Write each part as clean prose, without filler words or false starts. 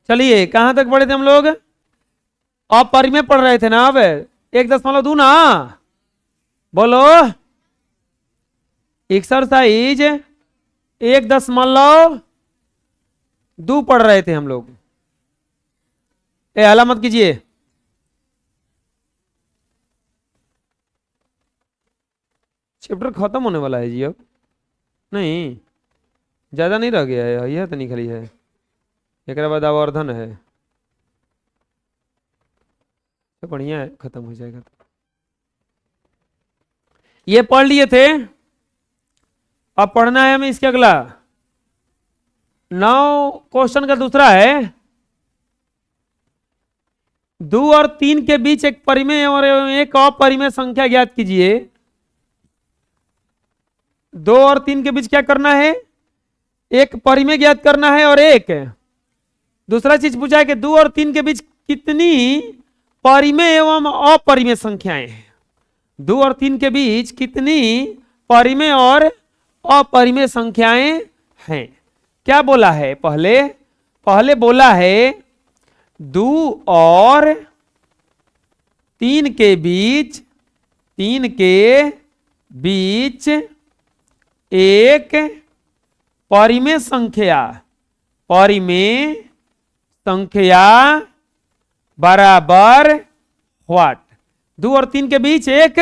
चलिए कहां तक पढ़े थे हम लोग? अपरिमेय पढ़ रहे थे ना। अब 1.2 ना, बोलो एक्सरसाइज 1.2 पढ़ रहे थे हम लोग। हला मत कीजिए। चैप्टर खत्म होने वाला है जी अब। नहीं ज्यादा नहीं रह गया है, यह तो नहीं खाली है, एक बाद आवर्धन है, तो बढ़िया है, खत्म हो जाएगा। ये पढ़ लिए थे, अब पढ़ना है हमें इसके अगला 9 क्वेश्चन का दूसरा है। 2 और 3 के बीच एक परिमेय और एक अपरिमेय संख्या ज्ञात कीजिए। 2 और 3 के बीच क्या करना है? एक परिमेय ज्ञात करना है और एक दूसरा चीज पूछा है कि 2 और 3 के बीच कितनी परिमेय एवं अपरिमेय संख्याएं हैं। 2 और 3 के बीच कितनी परिमेय और अपरिमेय संख्याएं हैं? क्या बोला है? पहले बोला है 2 और 3 के बीच एक परिमेय संख्या बराबर व्हाट? 2 और 3 के बीच एक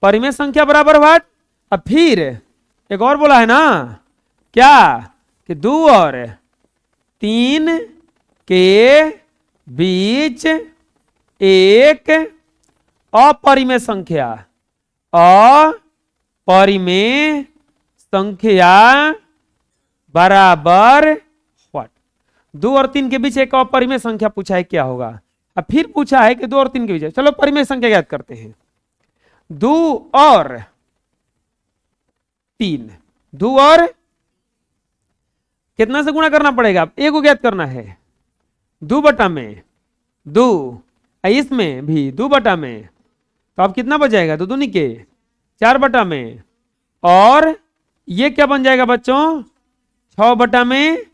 परिमेय संख्या बराबर व्हाट? अब फिर एक और बोला है ना, क्या कि 2 और 3 के बीच एक अपरिमेय संख्या बराबर व्हाट? 2 और 3 के बीच एक अपरिमेय संख्या पूछा है, क्या होगा? अब फिर पूछा है कि 2 और 3 के बीच, चलो परिमेय संख्या ज्ञात करते हैं। 2 और 3, 2 और कितना से गुणा करना पड़ेगा? एक को ज्ञात करना है, 2 बटा में 2, इसमें भी 2 बटा में, तो अब कितना बच जाएगा? 2 दूनी के 4 बटा में, और ये क्या बन जाएगा बच्चों? 6 बटा में।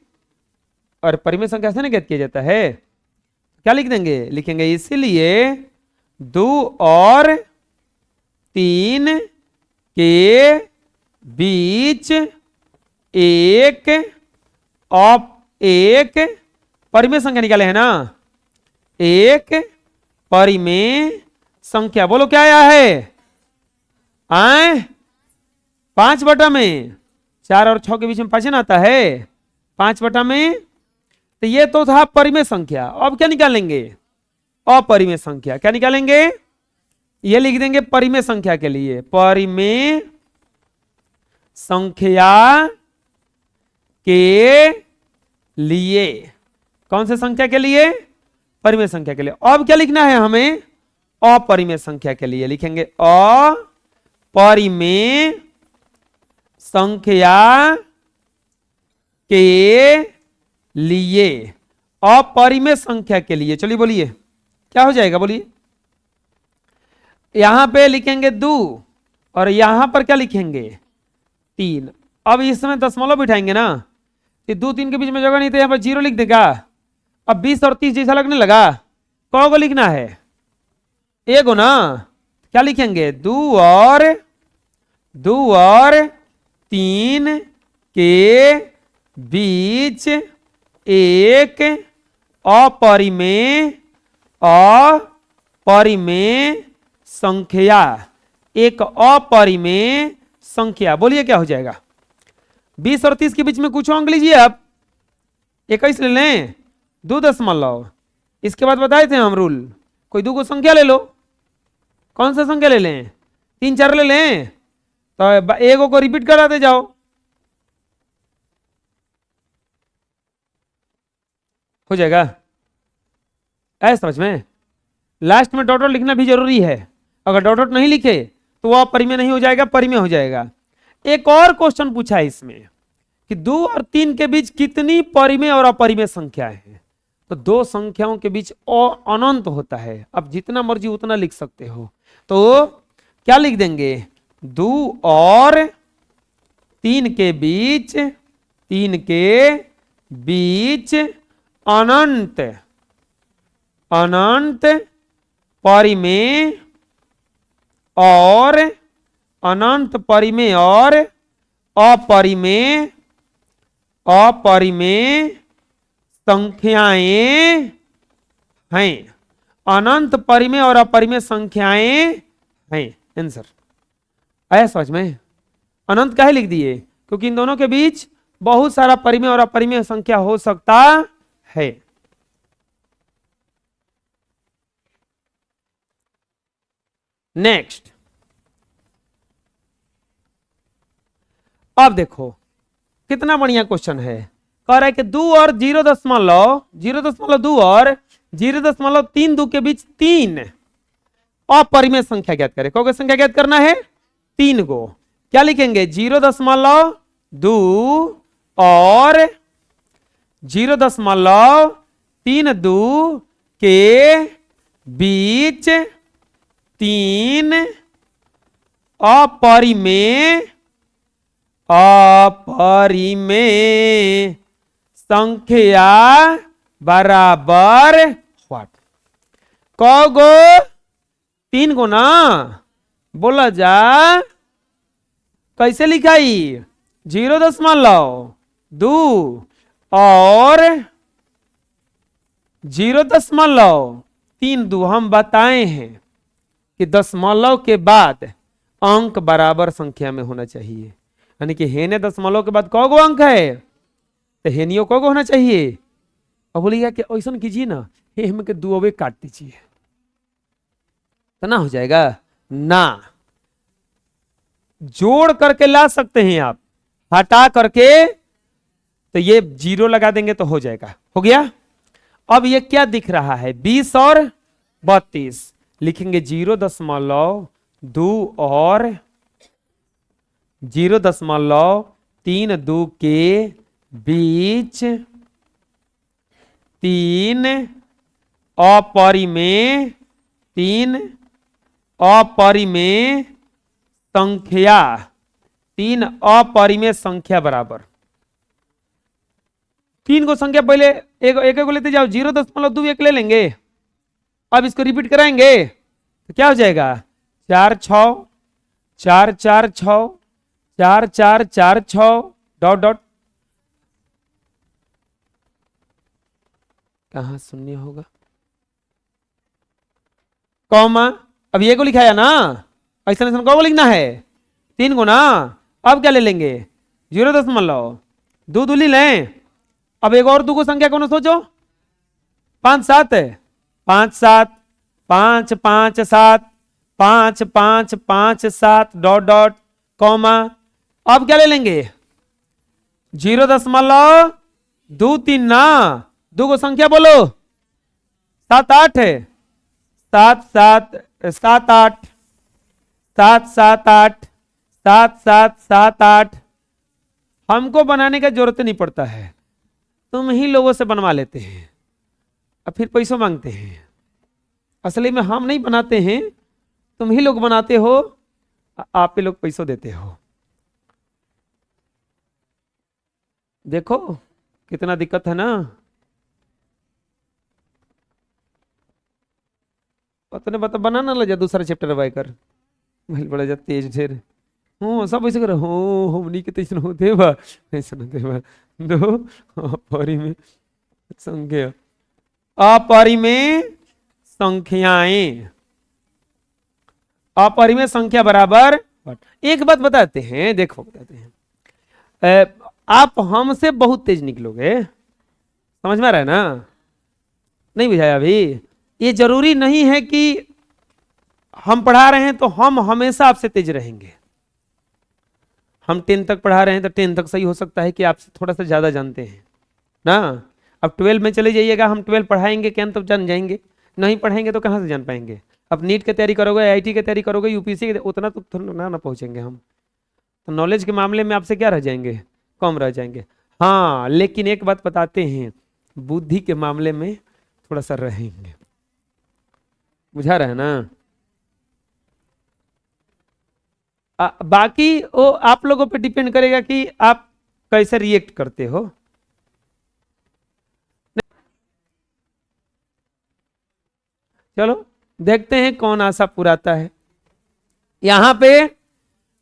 और परिमेय संख्या से ना ज्ञात किया जाता है, क्या लिख देंगे? लिखेंगे इसीलिए 2 और 3 के बीच एक परिमेय संख्या निकाले है ना, एक परिमेय संख्या। बोलो क्या आया है? 5 बटा में 4 और 6 के बीच में 5 ना आता है, 5 बटा में। तो ये तो था परिमेय संख्या। अब क्या निकालेंगे? अपरिमेय संख्या। क्या निकालेंगे? ये लिख देंगे परिमेय संख्या के लिए, परिमेय संख्या के लिए। कौन से संख्या के लिए? परिमेय संख्या के लिए। अब क्या लिखना है हमें? अपरिमेय संख्या के लिए लिखेंगे अपरिमेय संख्या के लिए, अपरिमेय संख्या के लिए। चलिए बोलिए क्या हो जाएगा, बोलिए। यहां पे लिखेंगे 2 और यहां पर क्या लिखेंगे? 3। अब इसमें दशमलव बिठाएंगे ना, 2 3 के बीच में जगह नहीं, तो यहां पर 0 लिख देगा। अब 20 और 30 जैसा लगने लगा, कौ को लिखना है? एक हो ना, क्या लिखेंगे? 2 और 3 के बीच एक अपरिमेय संख्या, एक अपरिमेय संख्या। बोलिए क्या हो जाएगा? 20 और 30 के बीच में कुछ अंक लीजिए आप, 21 ले लें, 2 दशमलव। इसके बाद बताए थे हम रूल, कोई 2 को संख्या ले लो। कौन सा संख्या ले लें? 3 4 ले लें, तो एक को रिपीट कराते जाओ। हो जाएगा ऐसा समझ में? लास्ट में डॉट डॉट लिखना भी जरूरी है, अगर डॉट डॉट नहीं लिखे तो वह परिमेय नहीं हो जाएगा, परिमेय हो जाएगा। एक और क्वेश्चन पूछा है इसमें कि 2 और 3 के बीच कितनी परिमेय और अपरिमेय संख्याएं हैं? तो 2 संख्याओं के बीच अनंत होता है, अब जितना मर्जी उतना लिख सकते हो। तो क्या लिख देंगे? 2 और 3 के बीच अनंत अनंत परिमेय और अनंत परिमेय और अपरिमेय अपरिमेय संख्याएं हैं। अनंत परिमेय और अपरिमेय संख्याएं हैं। आंसर आया समझ में? अनंत काहे लिख दिए? क्योंकि इन दोनों के बीच बहुत सारा परिमेय और अपरिमेय संख्या हो सकता है। नेक्स्ट, अब देखो कितना बढ़िया क्वेश्चन है। कह रहा है कि 2 और 0.2 और 0.32 के बीच 3 अपरिमेय संख्या ज्ञात करें। कौन संख्या ज्ञात करना है? 3 गो। क्या लिखेंगे? 0.2 और 0.32 के बीच 3 अपरिमेय संख्या बराबर व्हाट? कौगो? 3 गो ना, बोला जा। कैसे लिखाई? 0.2 और 0.32 हम बताए हैं कि दशमलव के बाद अंक बराबर संख्या में होना चाहिए। यानी कि हेने दशमलव के बाद कौगो अंक है तो हेनियो कौगो होना चाहिए। अब बोलिएगा कि ऐसा कीजिए ना, हे हम के 2 काट दीजिए तो ना हो जाएगा ना। जोड़ करके ला सकते हैं आप, हटा करके तो ये 0 लगा देंगे तो हो जाएगा। हो गया। अब ये क्या दिख रहा है? 20 और 32 लिखेंगे 0.2 और 0.32 के बीच 3 अपरिमेय संख्या 3 अपरिमेय संख्या बराबर 3 को संख्या पहले एक को लेते जाओ। 0.2 एक ले लेंगे। अब इसको रिपीट कराएंगे तो क्या हो जाएगा? 4 6 4 4 6 4 4 4 6 डॉट डॉट। कहां शून्य होगा? कॉमा। अब ये को लिखाया ना, ऐसा ऐसा कौन को लिखना है? 3 को ना। अब क्या ले लेंगे? 0.2 दूली लें। अब एक और 2 को संख्या कौन सोचो? 5 7 5 7 5 5 7 5 5 5 7 डॉट डॉट कॉमा। अब क्या ले लेंगे? 0.23 ना। 2 को संख्या बोलो। 7 8 7 7 7 8 7 7 8 7 7 7 8। हमको बनाने का जरूरत नहीं पड़ता है, तुम ही लोगों से बनवा लेते हैं और फिर पैसों मांगते हैं। असली में हम नहीं बनाते हैं, तुम ही लोग बनाते हो, आप ही लोग पैसों देते हो। देखो कितना दिक्कत है ना। पता बता बनाना लगा दूसरा चैप्टर बायकर बड़ा जा तेज ढेर। हूँ सब ऐसे करो। हो हमनी के तैसन होते बा, ऐसा होते बा। दो अपरिमेय संख्या अपरिमेय संख्याएं अपरिमेय संख्या बराबर। एक बात बताते हैं, देखो बताते हैं। आप हमसे बहुत तेज निकलोगे, समझ में आ रहा है ना? नहीं बुझाया अभी? ये जरूरी नहीं है कि हम पढ़ा रहे हैं तो हम हमेशा आपसे तेज रहेंगे। हम 10 तक पढ़ा रहे हैं तो 10 तक सही हो सकता है कि आपसे थोड़ा सा ज्यादा जानते हैं ना। अब 12 में चले जाइएगा, हम 12 पढ़ाएंगे क्या तब जान जाएंगे, नहीं पढ़ाएंगे तो कहाँ से जान पाएंगे। अब नीट की तैयारी करोगे, आईआईटी की तैयारी करोगे, यूपीएससी की, उतना तो ना पहुंचेंगे हम। तो नॉलेज के मामले में आपसे क्या रह जाएंगे? कम रह जाएंगे। हाँ लेकिन एक बात बताते हैं, बुद्धि के मामले में थोड़ा सा रहेंगे। बुझा रहे ना? बाकी वो आप लोगों पे डिपेंड करेगा कि आप कैसे रिएक्ट करते हो। चलो देखते हैं कौन आशा पुराता है। यहां पे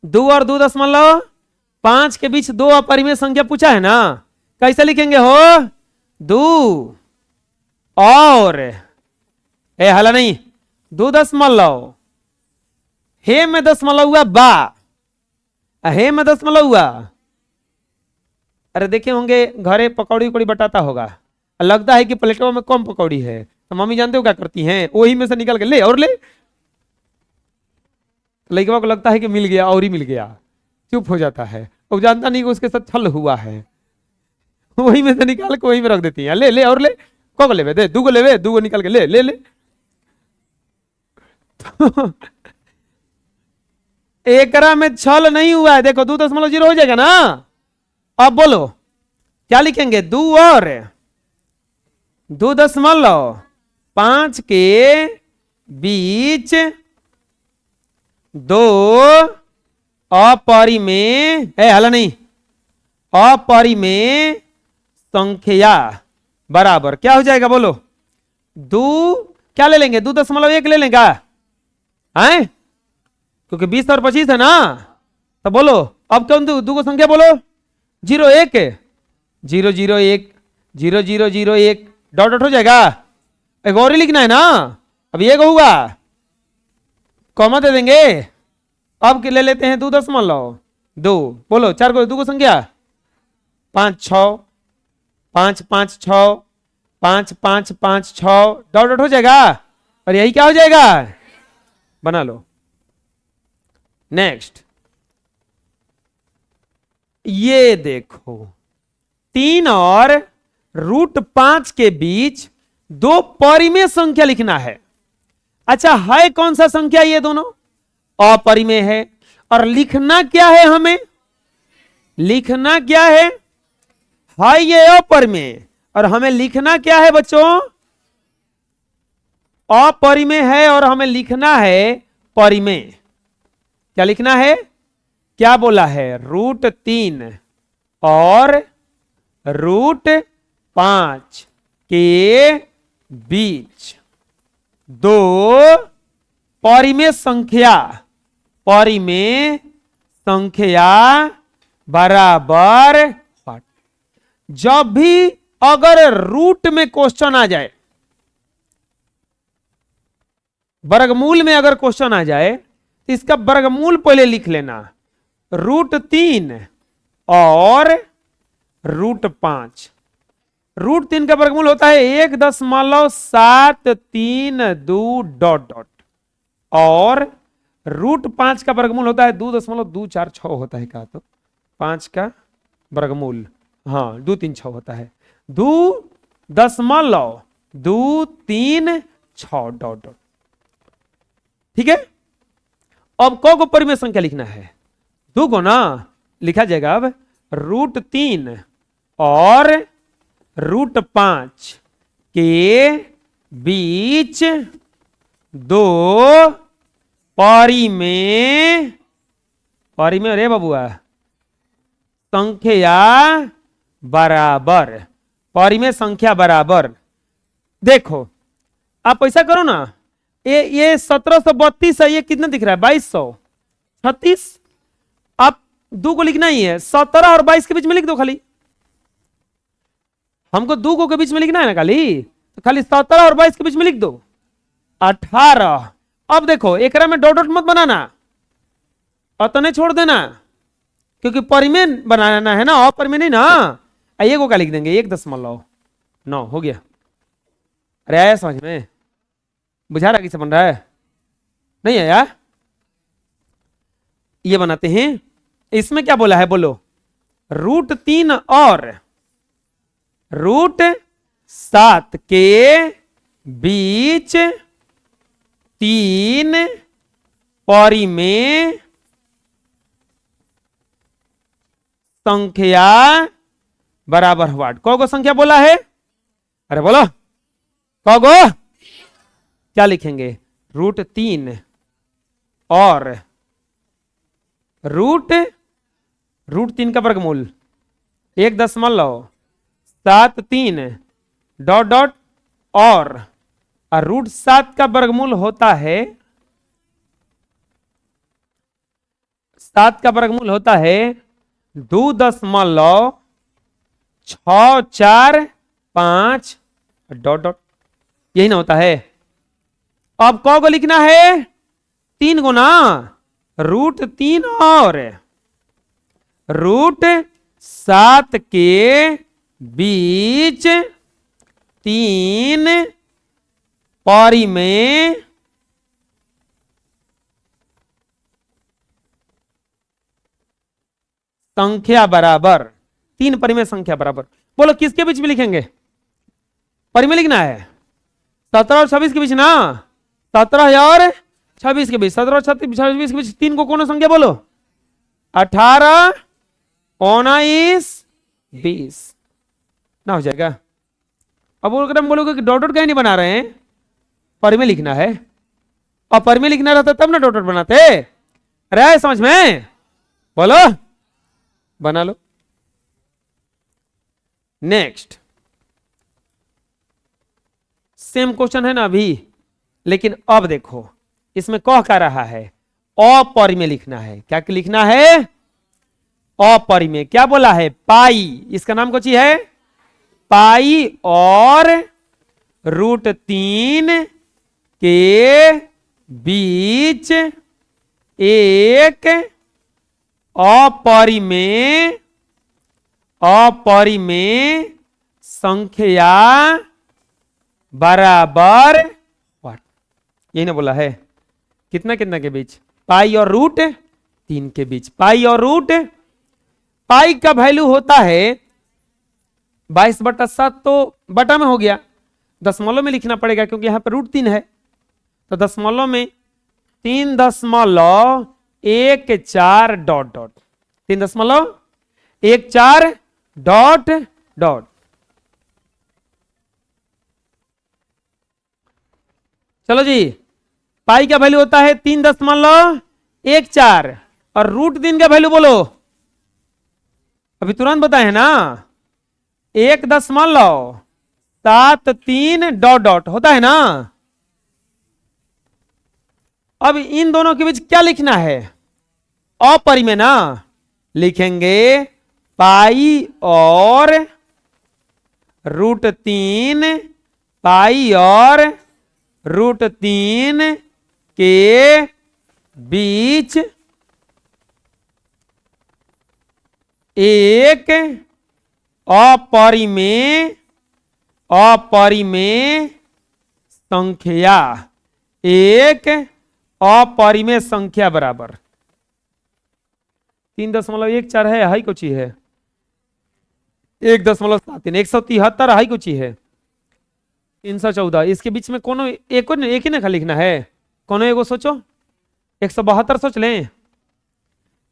2 और 2.5 के बीच 2 अपरिमेय संख्या पूछा है ना, कैसे लिखेंगे हो? 2 और हला नहीं 2 हे में दशमलव हुआ बा, हे में दशमलव हुआ। अरे देखे होंगे घरे पकौड़ी उकौड़ी बटाता होगा, लगता है कि प्लेटों में कम पकौड़ी है, तो मम्मी जानते हो क्या करती हैं, वही में से निकाल के ले और ले, लड़का को लगता है कि मिल गया और ही मिल गया, चुप हो जाता है, वो जानता नहीं कि उसके साथ छल हुआ है, वही में से निकाल के वही में रख देती है, ले ले और ले, को लेवे दे, 2 लेवे, 2 निकाल के ले ले ले। तो एकरा में छल नहीं हुआ है, देखो 2.0 हो जाएगा ना। अब बोलो क्या लिखेंगे? 2 और 2.5 के बीच 2 अपरिमेय हला नहीं अपरिमेय संख्या बराबर क्या हो जाएगा? बोलो 2 क्या ले लेंगे? 2.1 ले लेंगे हैं, क्योंकि 20 और 25 है ना, तो बोलो अब कौन 2 को संख्या बोलो? 0 1 0 0 1 0 0 0 1 डॉट डॉट हो जाएगा। एक और ही लिखना है ना, अब ये होगा कॉमा दे देंगे। अब ले लेते हैं 2.2, बोलो 4 को 2 को संख्या 5 6 5 5 6 5 5 5 6 डॉट डॉट हो जाएगा, और यही क्या हो जाएगा? बना लो। नेक्स्ट ये देखो 3 और √5 के बीच 2 परिमेय संख्या लिखना है। अच्छा है कौन सा संख्या? ये दोनों अपरिमेय है, और लिखना क्या है हमें? लिखना क्या है? ये अपरिमेय, और हमें लिखना क्या है बच्चों? अपरिमेय है और हमें लिखना है परिमेय। क्या लिखना है? क्या बोला है? √3 और √5 के बीच 2 परिमेय संख्या बराबर। जब भी अगर रूट में क्वेश्चन आ जाए, वर्गमूल में अगर क्वेश्चन आ जाए, तो इसका वर्गमूल पहले लिख लेना। √3 और √5, √3 का वर्गमूल होता है 1.732 डॉट डॉट, और √5 का वर्गमूल होता है 2.246 होता है। कहा तो 5 का वर्गमूल 236 होता है, 2.236 डॉट डॉट। ठीक है, अब को परिमेय संख्या लिखना है? 2 को ना लिखा जाएगा। अब √3 और √5 के बीच 2 परिमेय रे बबुआ संख्या बराबर, परिमेय संख्या बराबर। देखो आप ऐसा करो ना, ये 1732 है, ये कितना दिख रहा है? 2236। आप 2 को लिखना ही है, 17 और 22 के बीच में लिख दो खाली। हमको 2 को के बीच में लिखना है ना खाली, तो खाली 17 और 22 के बीच में लिख दो 18। अब देखो एकरा में डॉट डॉट मत बनाना, अतने छोड़ देना, क्योंकि परिमेय बनाना है ना, अपरिमेय नहीं ना। ये को क्या लिख देंगे? 1.9 हो गया। अरे आया समझ में? बुझा रहा किसे बन रहा है? नहीं आया? ये बनाते हैं। इसमें क्या बोला है? बोलो √3 और √7 के बीच 3 परिमेय संख्या बराबर हुआ। कौगो संख्या बोला है? अरे बोलो कौगो क्या लिखेंगे? √3 और √3 का वर्गमूल 1.73 डॉट डॉट और और √7 का वर्गमूल होता है 7 का वर्गमूल होता है 2.645 डॉट डॉट, यही ना होता है। अब कौ को लिखना है 3 गुना √3 और √7 के बीच 3 पारी में संख्या बराबर, 3 पारी में संख्या बराबर। बोलो किसके बीच में लिखेंगे? पारी में लिखना है 17 और 26 के बीच ना, 17 और 26 के बीच, 17 और 26 के बीच 3 को कौन संख्या बोलो? 18, 19, 20 ना हो जाएगा। अब अगर हम बोलोगे कि डॉट डॉट कहीं नहीं बना रहे हैं, पर में लिखना है, और पर में लिखना रहता तब ना डॉट डॉट बनाते। अरे समझ में? बोलो, बना लो। नेक्स्ट सेम क्वेश्चन है ना अभी, लेकिन अब देखो इसमें कह रहा है अपरि में लिखना है। क्या लिखना है? अपरि में। क्या बोला है? पाई। इसका नाम कौन सी है? पाई और √3 के बीच एक अपरिमेय संख्या बराबर व्हाट, यही ना बोला है? कितना कितना के बीच? पाई और √3 के बीच। पाई और पाई का वैल्यू होता है 22/7, तो बटा में हो गया, दशमलव में लिखना पड़ेगा क्योंकि यहां पर √3 है, तो दशमलव में 3.14 डॉट डॉट, 3.14 डॉट डॉट। चलो जी, पाई का वैल्यू होता है 3.14 और √3 का वैल्यू बोलो, अभी तुरंत बताए ना, 1.73 डॉट डॉट होता है ना। अब इन दोनों के बीच क्या लिखना है? अपरिमेय ना, लिखेंगे पाई और √3, पाई और √3 के बीच एक अपरिमेय संख्या, एक अपरिमेय संख्या बराबर 3.14 है, हाई कुछ है 1.73, 173 हाई कुछ है 314। इसके बीच में कोनो एक ही ना लिखना है, कोनो एगो सोचो। 172 सोच लें।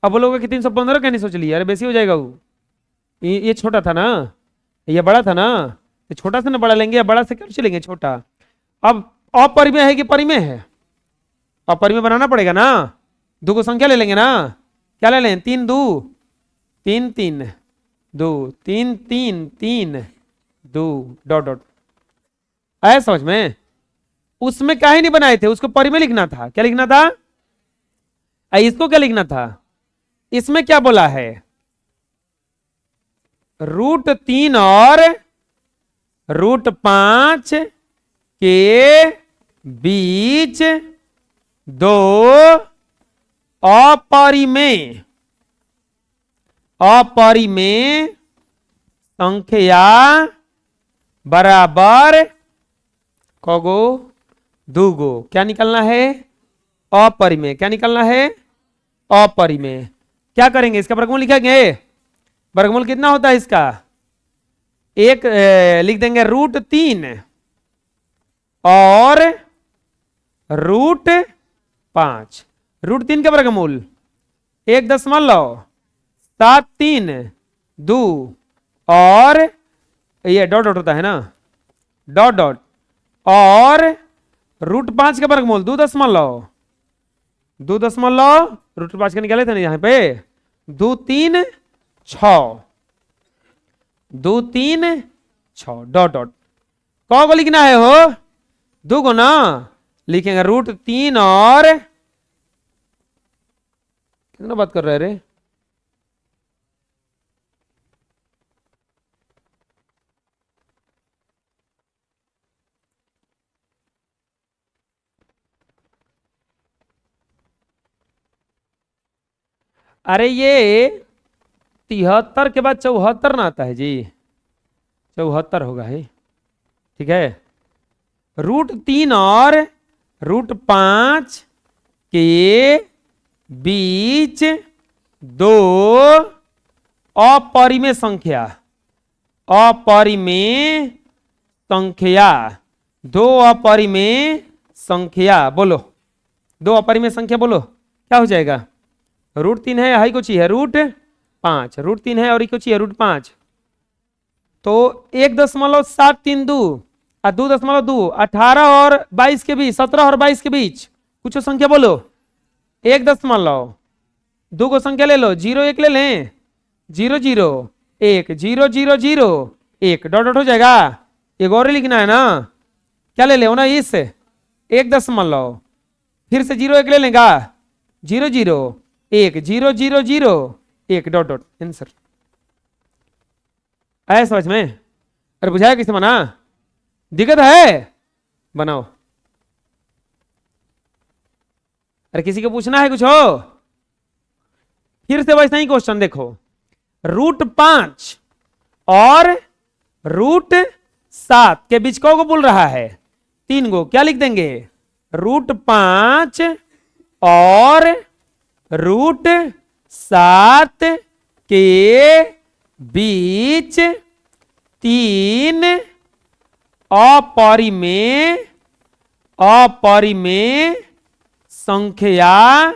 अब बोलोगे कि 315 क्या नहीं सोच लिया? अरे बेसी हो जाएगा वो, ये छोटा था ना, ये बड़ा था ना, तो छोटा से ना बड़ा लेंगे, या बड़ा से क्या चलेंगे छोटा। अब अपरिमेय है कि परिमेय है? अपरिमेय बनाना पड़ेगा ना, 2 को संख्या ले लेंगे ना। क्या ले लें? 3 2 3 3 2 3 3 3 2 डॉट डॉट। आया समझ में? उसमें क्या ही नहीं बनाए थे, उसको परिमेय लिखना था। क्या लिखना था? इसको क्या लिखना था? इसमें क्या बोला है? √3 और √5 के बीच 2 अपरिमेय संख्या बराबर कगो 2 गो। क्या निकलना है? अपरिमेय। क्या निकलना है? अपरिमेय। क्या करेंगे? इसका वर्गमूल लिखेंगे। वर्गमूल कितना होता है इसका? एक लिख देंगे √3 और √5। √3 का वर्गमूल 1.73 और ये डॉट डॉट होता है ना, डॉट डॉट, और √5 का वर्गमूल 2.2 √5 का निकाले थे ना यहाँ पे, 2 3 6 2 3 6 डॉट डॉट। कौ को लिखना है हो? दो गुना लिखेंगे √3 और कितना बात कर रहे रे, अरे ये 73 के बाद 74 ना आता है जी, 74 होगा है, ठीक है। √3 और √5 के बीच दो अपरिमेय संख्या, अपरिमेय संख्या, दो अपरिमेय संख्या बोलो, दो अपरिमेय संख्या बोलो क्या हो जाएगा। √3 है, हाई को चाहिए √5, √3 है और को चाहिए √5, तो 1.732 और 2.2, 18 और 22 के बीच, 17 और 22 के बीच कुछ संख्या बोलो। 1.2 को संख्या ले लो, 0 1 ले लें, 0 0 1 0 0 0 1 डॉट डॉट हो जाएगा। एक और लिखना है ना, क्या ले ले ना, इस 1., फिर से 0 1 ले लेगा, 0 0 1 0 0 0 1 डॉट डॉट आंसर। आया समझ में? अरे बुझाया किसे बना, दिक्कत है बनाओ। अरे किसी को पूछना है कुछ हो, फिर से वैसा ही क्वेश्चन देखो। √5 और √7 के बीच को बोल रहा है, 3 गो, क्या लिख देंगे, √5 और √7 के बीच 3 अपरिमेय संख्या,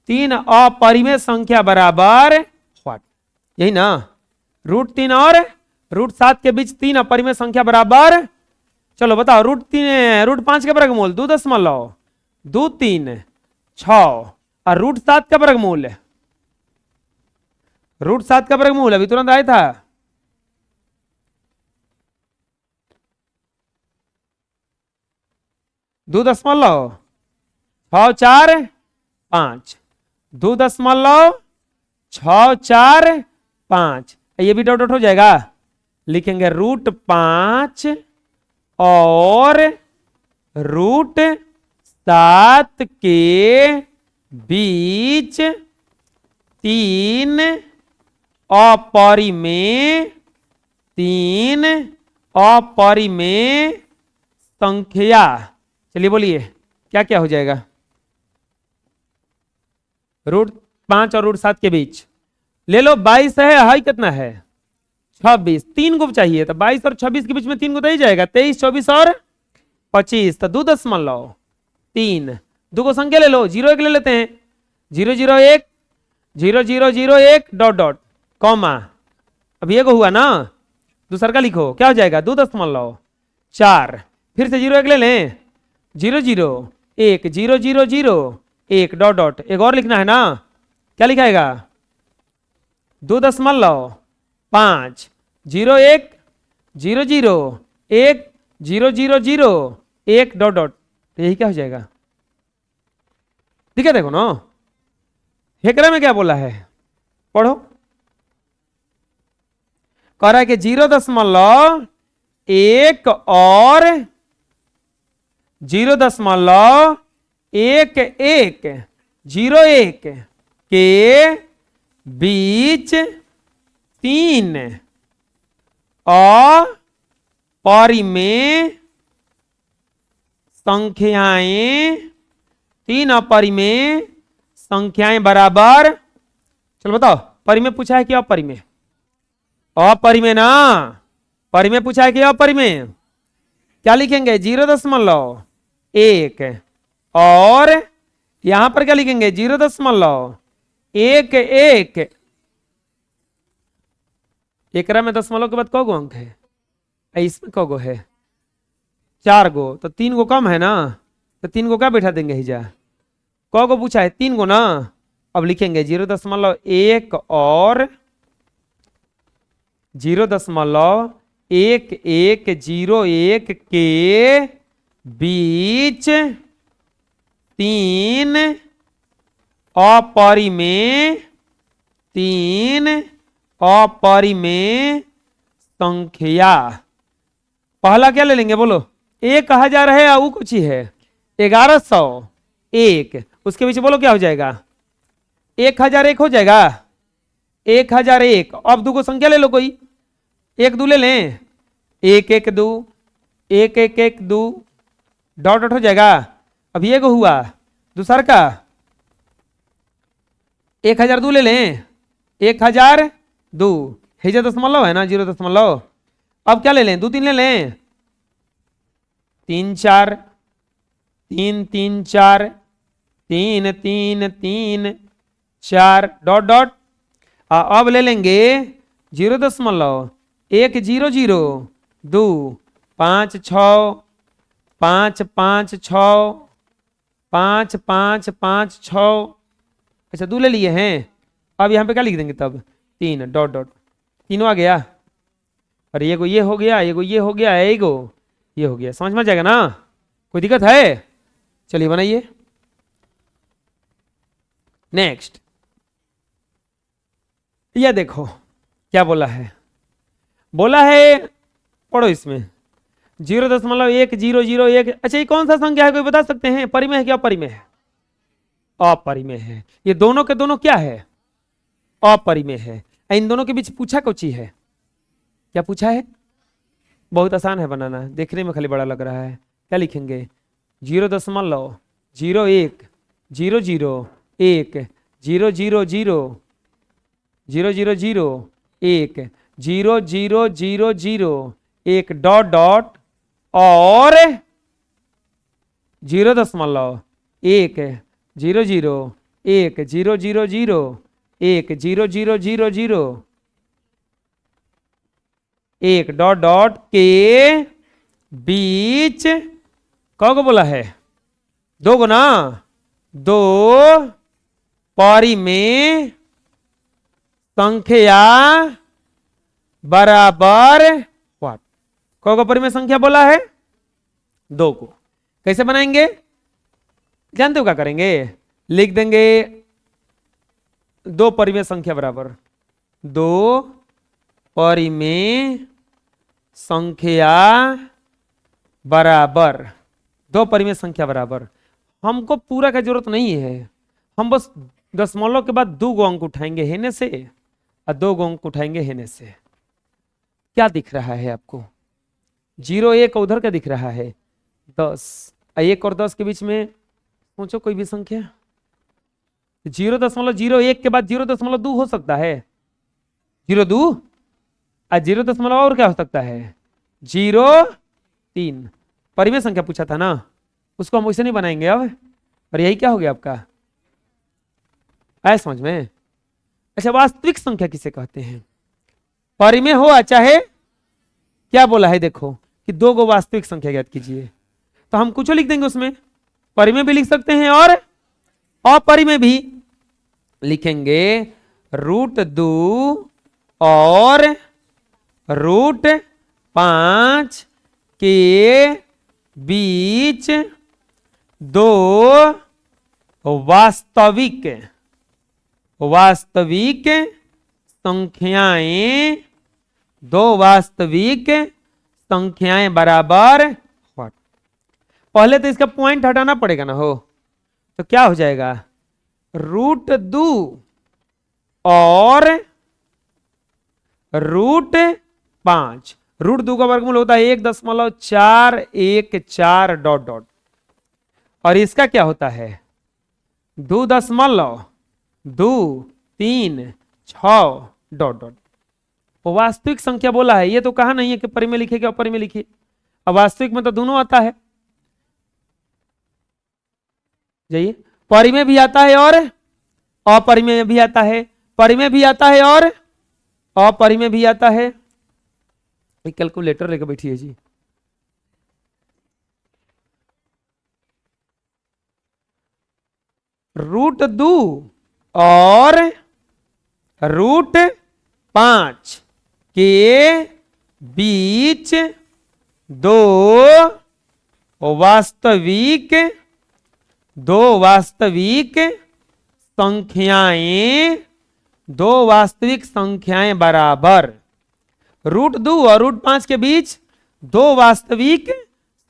3 अपरिमेय संख्या बराबर व्हाट, यही ना। √3 और √7 के बीच 3 अपरिमेय संख्या बराबर, चलो बताओ, √5 का वर्गमूल 2.23 6 और √7 का वर्गमूल, √7 का वर्गमूल अभी तुरंत आया था, दो दशमलव 645, 2.645, ये भी डॉट डॉट हो जाएगा। लिखेंगे √5 और √7 के बीच 3 अपरिमेय संख्या। चलिए बोलिए क्या क्या हो जाएगा। √5 और √7 के बीच ले लो, 22 है, हाई कितना है 26, 3 को चाहिए, तो 22 और 26 के बीच में 3 को तो ही जाएगा, 23 24 और 25, तो 2.3, 2 को संख्या ले लो, 0 1 ले लेते हैं, 0 0 1 0 0 0 1 डॉट डॉट कॉमा, अब ये को हुआ ना, दूसरा का लिखो क्या हो जाएगा 2.4, फिर से 0 1 ले लें, 0 0 1 0 0 0 1 डॉट डॉट, एक और लिखना है ना, क्या लिखाएगा 2.5 0 1 0 0 1 0 0 0 1 डॉट डॉट, तो यही क्या हो जाएगा, ठीक है। देखो ना हेकरा में क्या बोला है, पढ़ो, कह रहा है कि 0.1 और 0.1101 के बीच 3 अपरिमेय संख्याएं, 3 अपरिमेय संख्याएं बराबर, चलो बताओ, परिमेय पूछा है कि अपरिमेय, अपरिमेय ना, परिमेय पूछा है कि अपरिमेय, क्या लिखेंगे 0.1 और यहां पर क्या लिखेंगे 0.11, एकरा में दशमलव के बाद कौ गो अंक है, इसमें कौ गो है 4 गो, तो 3 गो कम है ना, तो 3 गो क्या बैठा देंगे हिजा, कौ गो पूछा है 3 गो ना, अब लिखेंगे 0.1 और 0.1101 के बीच 3 अपरिमेय 3 अपरिमेय संख्या। पहला क्या ले लेंगे बोलो? 1000 है या वो कुछ ही है? 1101, उसके पीछे बोलो क्या हो जाएगा? 1001 हो जाएगा। 1001। अब दो को संख्या ले लो कोई, 1 2 ले लें, 1 1 2 1 1 1 2 डॉट डॉट हो जाएगा। अब ये को हुआ दूसरा का 1002 ले लें, 1002 हेजा दशमलव है ना, 0.। अब क्या ले लें? 2 3 ले लें, 3 4 3 3 4 3 3 3 4 डॉट डॉट। अब ले लेंगे 0.1 0 0 2 5 6 5 5 6 5 5 5 6। अच्छा 2 ले लिए हैं। अब यहाँ पे क्या लिख देंगे तब? 3 डॉट डॉट, तीनों आ गया। और ये को ये हो गया, ये को ये हो गया, ये को ये हो गया। समझ में जाएगा ना? कोई दिक्कत है? चलिए बनाइए। नेक्स्ट ये देखो क्या बोला है। बोला है, पढ़ो इसमें 0.1001। अच्छा ये कौन सा संख्या है, कोई बता सकते हैं? परिमेय है क्या अपरिमेय है? अपरिमेय है। ये दोनों के दोनों क्या है? अपरिमेय है। इन दोनों के बीच पूछा कुछ ही है। क्या पूछा है? बहुत आसान है बनाना, देखने में खाली बड़ा लग रहा है। क्या लिखेंगे? 0.01 0 0 0 1 0 0 0 0 0 0 1 0 0 0 0 1 डॉट डॉट और 0.1 0 0 1 0 0 0 1 0 0 0 0 1 डॉट डॉट के बीच कौन बोला है? 2 को ना, 2 परिमेय संख्या बराबर व्हाट? कौन को परिमेय संख्या बोला है? 2 को। कैसे बनाएंगे? जानते हो क्या करेंगे? लिख देंगे 2 परिमेय संख्या बराबर 2 परिमेय संख्या बराबर 2 परिमेय संख्या बराबर। हमको पूरा का जरूरत नहीं है, हम बस दशमलव के बाद 2 अंक उठाएंगे हेने से और 2 अंक उठाएंगे हेने से। क्या दिख रहा है आपको? 0 1 उधर का दिख रहा है 10, 1 और 10 के बीच में सोचो कोई भी संख्या। 0.01 के बाद 0.2 हो सकता है, 0.2 और 0. और क्या हो सकता है? 0.3। परिमेय संख्या पूछा था ना, उसको हम वैसे नहीं बनाएंगे अब। और यही क्या हो गया आपका? आया समझ में? अच्छा वास्तविक संख्या किसे कहते हैं? परिमेय हो चाहे क्या बोला है देखो कि 2 को वास्तविक संख्या ज्ञात कीजिए, तो हम कुछ लिख देंगे उसमें। परिमेय भी लिख सकते हैं और अपरिमेय भी लिखेंगे। √2 और √5 के बीच 2 वास्तविक संख्याएं, 2 वास्तविक संख्याएं बराबर व्हाट? पहले तो इसका पॉइंट हटाना पड़ेगा ना हो, तो क्या हो जाएगा? √2 और √5। √2 का वर्गमूल होता है 1.414 डॉट डॉट, और इसका क्या होता है? 2.236 डॉट डॉट। वास्तविक संख्या बोला है, ये तो कहा नहीं है कि परिमेय लिखे कि अपरिमेय लिखे। अब वास्तविक में तो दोनों आता है। जाइए, परिमेय भी आता है और अपरिमेय भी आता है, परिमेय भी आता है और अपरिमेय भी आता है। एक कैलकुलेटर लेकर बैठिए जी। √2 और √5 के बीच 2 वास्तविक दो वास्तविक संख्याएं, दो वास्तविक संख्याएं बराबर √2 और √5 के बीच दो वास्तविक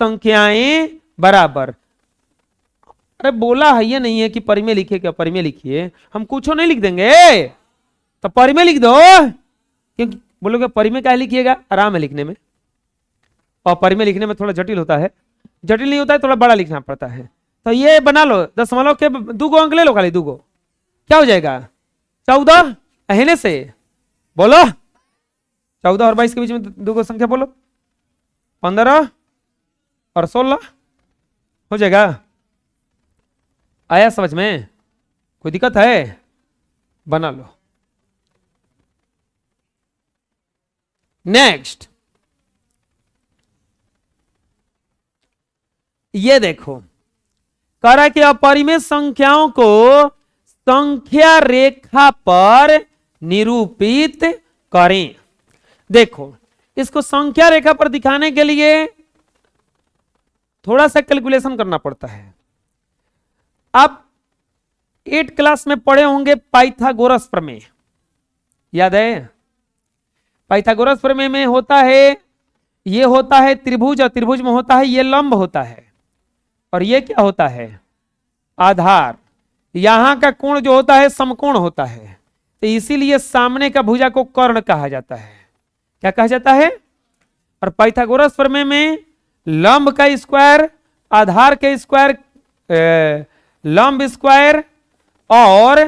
संख्याएं बराबर। अरे बोला है ये नहीं है कि परिमेय लिखिए, क्या परिमेय लिखिए, हम कुछ नहीं लिख देंगे तो परिमेय लिख दो, क्योंकि बोलोगे परिमेय क्या लिखिएगा, आराम है लिखने में, और परिमेय लिखने में थोड़ा जटिल होता है, जटिल नहीं होता है, थोड़ा बड़ा लिखना पड़ता है। तो ये बना लो 0.2 के 2 अंक ले लो, खाली 2 क्या हो जाएगा 14 अहने से बोलो, 14 और 22 के बीच में 2 संख्या बोलो, 15 और 16 हो जाएगा। आया समझ में, कोई दिक्कत है, बना लो। नेक्स्ट ये देखो, कह रहा है कि अपरिमेय संख्याओं को संख्या रेखा पर निरूपित करें। देखो इसको संख्या रेखा पर दिखाने के लिए थोड़ा सा कैलकुलेशन करना पड़ता है। आप 8 क्लास में पढ़े होंगे पाइथागोरस प्रमेय, याद है? पाइथागोरस प्रमेय में होता है, ये होता है त्रिभुज, और त्रिभुज में होता है ये लंब होता है, और ये क्या होता है आधार। यहां का कोण जो होता है समकोण होता है, तो इसीलिए सामने का भुजा को कर्ण कहा जाता है। क्या कहा जाता है? और पाइथागोरस प्रमेय में लंब का स्क्वायर, आधार के स्क्वायर, लंब स्क्वायर और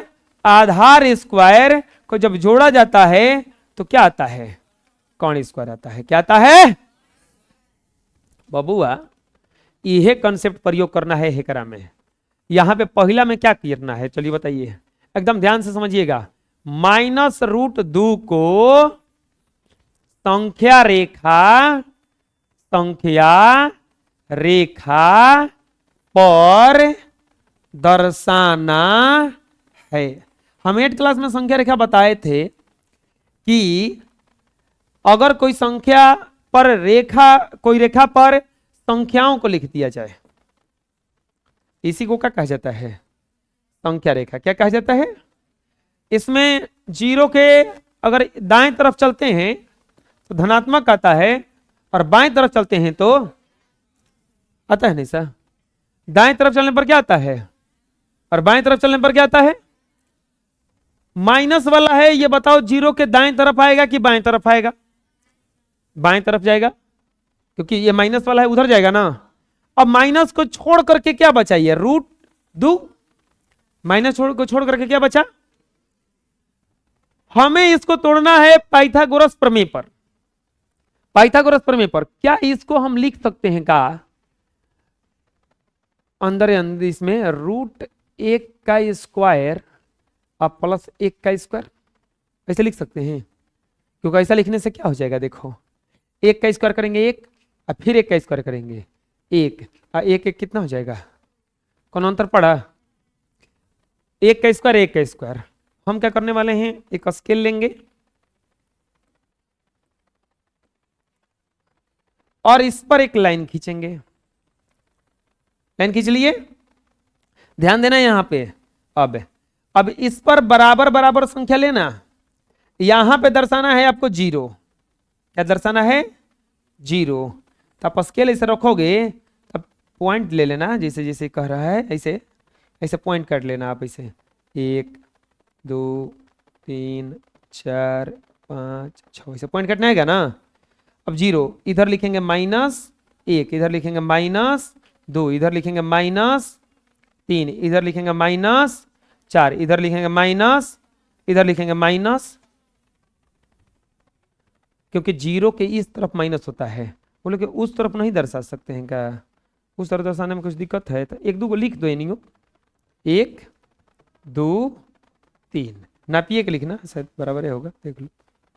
आधार स्क्वायर को जब जोड़ा जाता है तो क्या आता है? कर्ण स्क्वायर आता है। क्या आता है बबुआ? यह कंसेप्ट प्रयोग करना है हेकरा में। यहां पे पहला में क्या करना है, चलिए बताइए, एकदम ध्यान से समझिएगा। -√2 को संख्या रेखा पर दर्शाना है। हम 8 क्लास में संख्या रेखा बताए थे कि अगर कोई संख्या पर कोई रेखा पर संख्याओं को लिख दिया जाए, इसी को क्या कहा जाता है? संख्या रेखा। क्या कहा जाता है? इसमें 0 के अगर दाएं तरफ चलते हैं तो धनात्मक आता है, और बाएं तरफ चलते हैं तो आता है नहीं सर? दाएं तरफ चलने पर क्या आता है और बाएं तरफ चलने पर क्या आता है? माइनस वाला है, ये बताओ 0 के दाएं तरफ आएगा कि बाएं तरफ आएगा? बाएं तरफ जाएगा, क्योंकि ये माइनस वाला है, उधर जाएगा ना। अब माइनस को छोड़ करके क्या बचा? ये √2 माइनस को छोड़ करके क्या बचा? हमें इसको तोड़ना है पाइथागोरस प्रमेय पर। पाइथागोरस प्रमेय पर क्या इसको हम लिख सकते हैं का अंदर इसमें √1 का स्क्वायर और +1 का स्क्वायर, ऐसे लिख सकते हैं। क्योंकि ऐसा लिखने से क्या हो जाएगा, देखो 1 का स्क्वायर करेंगे 1, और फिर 1 का स्क्वायर करेंगे 1, और 1 1 कितना हो जाएगा? कौन अंतर पड़ा? 1 का स्क्वायर 1 का स्क्वायर। हम क्या करने वाले हैं, एक स्केल लेंगे और इस पर एक लाइन खींचेंगे। लाइन खींच लिए, ध्यान देना यहां पे। अब इस पर बराबर बराबर संख्या लेना, यहां पे दर्शाना है आपको 0। क्या दर्शाना है? 0। तो आप स्केल ऐसे रखोगे, तब पॉइंट ले लेना, जैसे जैसे कह रहा है ऐसे ऐसे पॉइंट कर लेना आप ऐसे, 1 2 3 4 5 6 ऐसे पॉइंट कटना है ना। अब 0 इधर लिखेंगे -1, इधर लिखेंगे -2, इधर लिखेंगे -3, इधर लिखेंगे -4, इधर लिखेंगे माइनस, इधर लिखेंगे माइनस, क्योंकि 0 के इस तरफ माइनस होता है। बोले कि उस तरफ नहीं दर्शा सकते हैं क्या? उस तरफ दर्शाने में कुछ दिक्कत है तो 1 2 को लिख दो। ये नहीं हो, 1 2 3 नापिए के लिखना, शायद बराबर होगा। देख लो,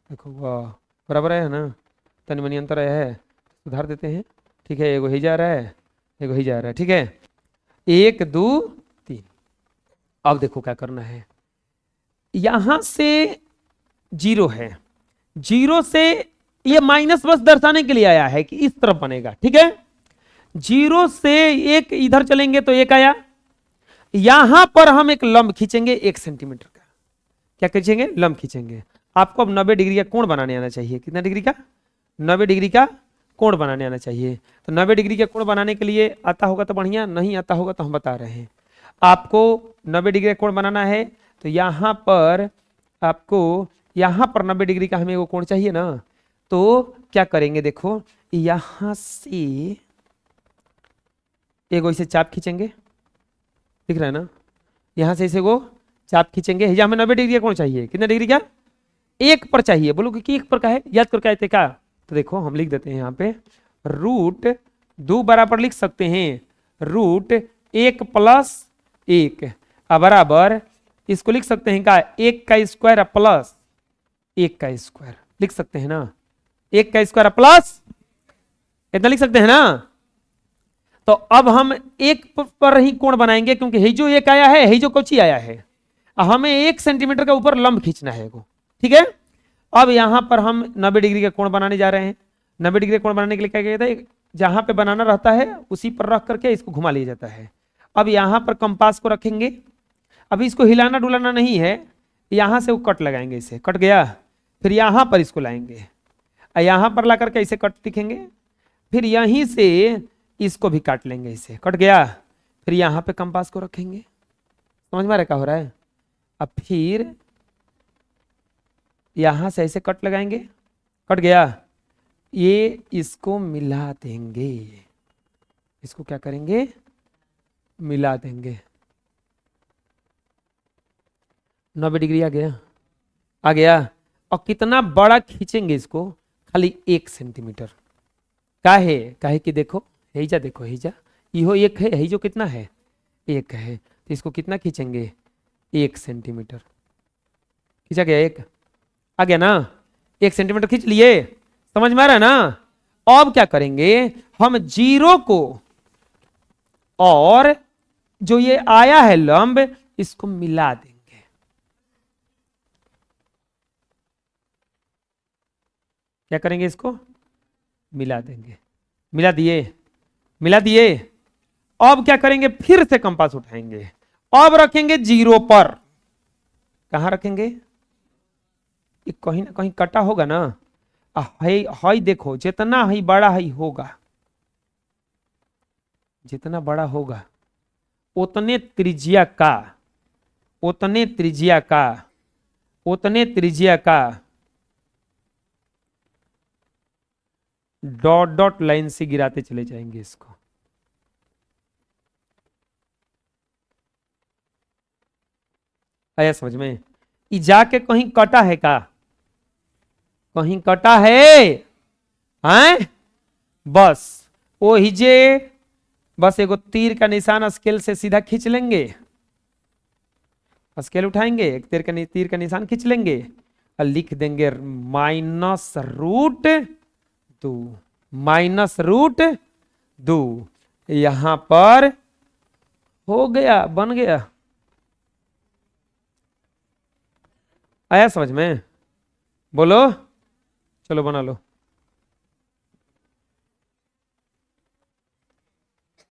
देखो वाह बराबर है ना, तनि मनी अंतर है, सुधार देते हैं। ठीक है, एगो ही जा रहा है, एगो ही जा रहा है। ठीक है, 1 2 3। अब देखो क्या करना है, यहां से 0 है, 0 से ये माइनस बस दर्शाने के लिए आया है कि इस तरफ बनेगा। ठीक है, जीरो से एक इधर चलेंगे तो एक आया, यहां पर हम एक लंब खींचेंगे 1 सेंटीमीटर का। क्या खींचेंगे? लंब खींचेंगे। आपको अब 90 डिग्री का कोण बनाने आना चाहिए। कितना डिग्री का? 90 डिग्री का कोण बनाने आना चाहिए। तो 90 डिग्री का कोण बनाने के लिए आता होगा तो बढ़िया, नहीं आता होगा तो हम बता रहे हैं। आपको 90 डिग्री का कोण बनाना है तो यहां पर आपको, यहां पर 90 डिग्री का हमें वो कोण चाहिए ना, तो क्या करेंगे? देखो यहां से एक ऐसे चाप खींचेंगे, दिख रहा है ना, यहां से इसे वो चाप खींचेंगे। यहाँ हमें 90 डिग्री का कोण चाहिए। कितना डिग्री का? एक पर चाहिए। बोलो कि एक पर का है, याद करके आए थे क्या? तो देखो हम लिख देते हैं यहाँ पे रूट 2 बराबर लिख सकते हैं रूट 1 प्लस 1 बराबर, इसको लिख सकते हैं क्या? 1 का स्क्वायर प्लस 1 का स्क्वायर लिख सकते हैं ना, 1 का स्क्वायर प्लस इतना लिख सकते हैं ना। तो अब हम एक पर ही कोण बनाएंगे क्योंकि ही जो एक आया है, ही जो कोची आया है, हमें 1 सेंटीमीटर का ऊपर लंब खींचना है वो। ठीक है, अब यहां पर हम 90 डिग्री का कोण बनाने जा रहे हैं। 90 डिग्री का कोण बनाने के लिए क्या कहते हैं? जहां पे बनाना रहता है उसी पर रख करके इसको घुमा लिया जाता है। अब यहां पर कंपास को रखेंगे, अभी इसको हिलाना डुलाना नहीं है, यहां से वो कट लगाएंगे, इसे कट गया, फिर यहां पर इसको लाएंगे, यहां पर ला करके इसे कट दिखेंगे, फिर यहीं से इसको भी काट लेंगे, इसे कट गया, फिर यहां पे कंपास को रखेंगे। समझ में आ रहा है क्या हो रहा है? अब फिर यहां से ऐसे कट लगाएंगे, कट गया, ये इसको मिला देंगे, इसको क्या करेंगे? मिला देंगे। 90 डिग्री आ गया, आ गया। और कितना बड़ा खींचेंगे इसको? खाली 1 सेंटीमीटर। काहे कि देखो हेजा, देखो हेजा, इहो एक है, हेजो कितना है? 1 है, तो इसको कितना खींचेंगे? 1 सेंटीमीटर। खींचा गया, एक आ गया ना, 1 सेंटीमीटर खींच लिए। समझ में आ रहा है ना? अब क्या करेंगे? हम जीरो को और जो ये आया है लंब, इसको मिला देंगे। क्या करेंगे? इसको मिला देंगे। मिला दिए, मिला दिए। अब क्या करेंगे? फिर से कंपास उठाएंगे, अब रखेंगे जीरो पर। कहां रखेंगे? कहीं ना कहीं कटा होगा ना, हाई देखो, जितना ही बड़ा ही होगा, जितना बड़ा होगा उतने त्रिज्या का, उतने त्रिज्या का, उतने त्रिज्या का डॉट डॉट लाइन से गिराते चले जाएंगे इसको। आया समझ में? ये जाके कहीं कटा है का? कहीं कटा है? हैं? बस वो हिजे, बस एगो तीर का निशान स्केल से सीधा खींच लेंगे, स्केल उठाएंगे, एक तीर का निशान खींच लेंगे और लिख देंगे -√2, -√2। यहां पर हो गया, बन गया। आया समझ में? बोलो, चलो बना लो।